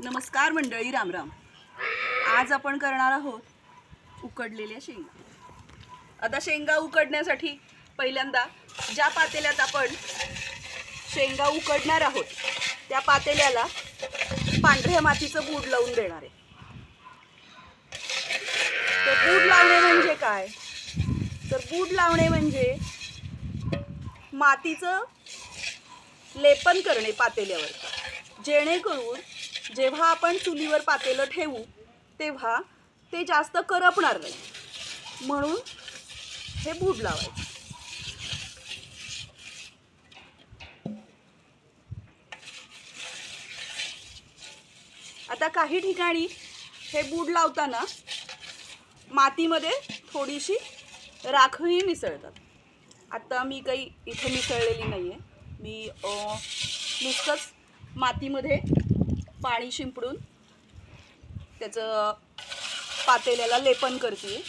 नमस्कार मंडळी, रामराम. आज आपण करणार आहोत उकडलेल्या शेंगा. आता शेंगा उकडण्यासाठी पहिल्यांदा ज्या पातेल्यात आपण शेंगा उकडणार आहोत त्या पातेल्याला पांढऱ्या मातीचं बूड लावून देणार आहे. तर बूड लावणे म्हणजे काय? तर बूड लावणे म्हणजे मातीचं लेपन करणे पातेल्यावर, जेणेकरून जेव्हा आपण चुलीवर पातेलं ठेवू तेव्हा ते जास्त करपणार नाही, म्हणून हे बूड लावायचं. आता काही ठिकाणी हे बूड लावताना मातीमध्ये थोडीशी राखही मिसळतात. आता मी काही इथे मिसळलेली नाही आहे. मी नुसतंच मातीमध्ये पाणी शिंपडून त्याचं पातेल्याला लेपन करते.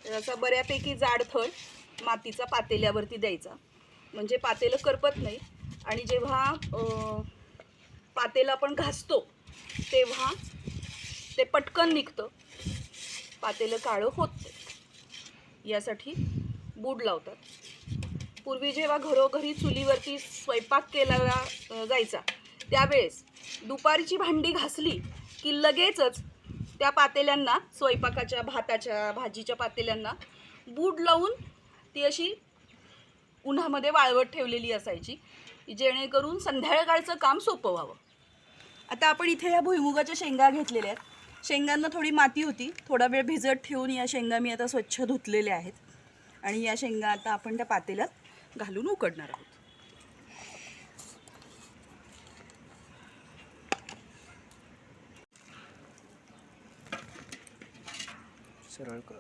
त्याचा बऱ्यापैकी जाड थर मातीचा पातेल्यावरती द्यायचा, म्हणजे पातेलं करपत नाही आणि जेव्हा पातेलं आपण घासतो तेव्हा ते पटकन निघतं, पातेलं काळं होत नाही. यासाठी बूड लावतात. पूर्वी जेव्हा घरोघरी चुलीवरती स्वयंपाक केला जायचा त्यावेळेस दुपारची भांडी घासली की लगेचच त्या पातेल्यांना, स्वयंपाकाच्या, भाताच्या, भाजीच्या पातेल्यांना बूड लावून ती अशी उन्हामध्ये वाळवत ठेवलेली असायची, जेणेकरून संध्याकाळचं काम सोपं व्हावं. आता आपण इथे या भुईमुगाच्या शेंगा घेतलेल्या आहेत. शेंगांना थोडी माती होती, थोडा वेळ भिजत ठेवून या शेंगा मी आता स्वच्छ धुतलेल्या आहेत आणि या शेंगा आता आपण त्या पातेल्यात घालून उकडणार आहोत. सरळ कर.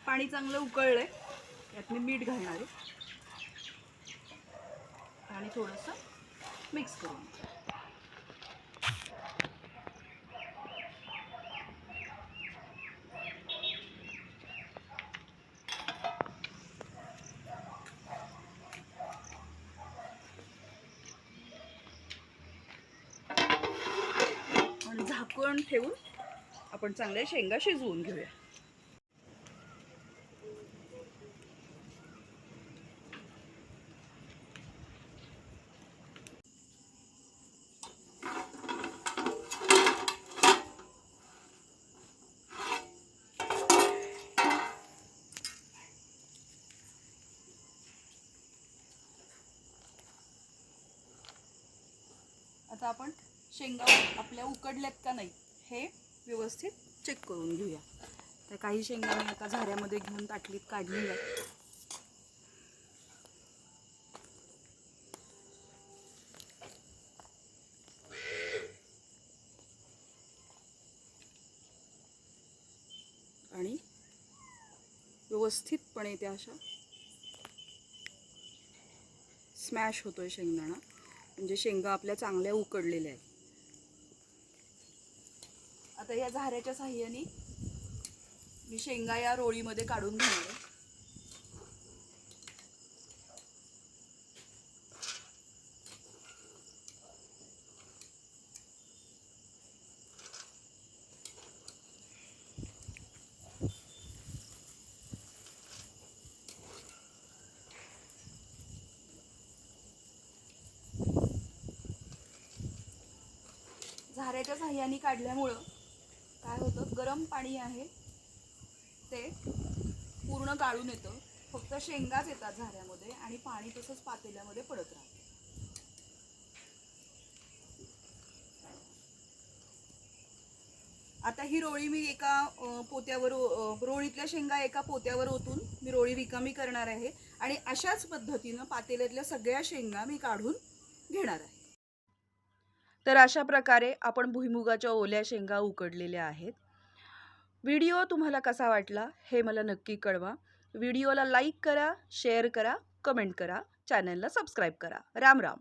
पाणी चांगलं उकळलंय, यात मी मीठ घालणार आहे आणि थोडंसं मिक्स करून आणि झाकण ठेवून आपण चांगल्या शेंगा शिजवून घेऊया. आता आपण शेंगा आपल्या उकडल्यात का नाही हे व्यवस्थित चेक करून घेऊया. तर काही शेंगा मी आता झाऱ्यामध्ये घेऊन ताटलीत काढलेल्या आणि व्यवस्थितपणे त्या अशा स्मॅश होतोय शेंगदाणा, म्हणजे शेंगा आपल्या चांगल्या उकडलेल्या आहेत. आता या झाऱ्याच्या साहाय्याने मी शेंगा या रोळीमध्ये काढून घेणार आहे. झाऱ्याच्या साह्याने काढल्यामुळं काय होतं, गरम पाणी आहे ते पूर्ण गाळून येतं. फक्त शेंगाच येतात झाऱ्यामध्ये आणि पाणी तसंच पातेल्यामध्ये पडत राहतं. आता ही रोळी मी एका पोत्यावर रोळीतल्या शेंगा एका पोत्यावर ओतून मी रोळी रिकामी करणार आहे आणि अशाच पद्धतीनं पातेल्यातल्या सगळ्या शेंगा मी काढून घेणार आहे. तर अशा प्रकारे आपण भुईमुगाच्या ओल्या शेंगा उकडलेल्या आहेत. व्हिडिओ तुम्हाला कसा वाटला हे मला नक्की कळवा. व्हिडिओला लाईक करा, शेअर करा, कमेंट करा, चॅनलला सबस्क्राईब करा. राम राम.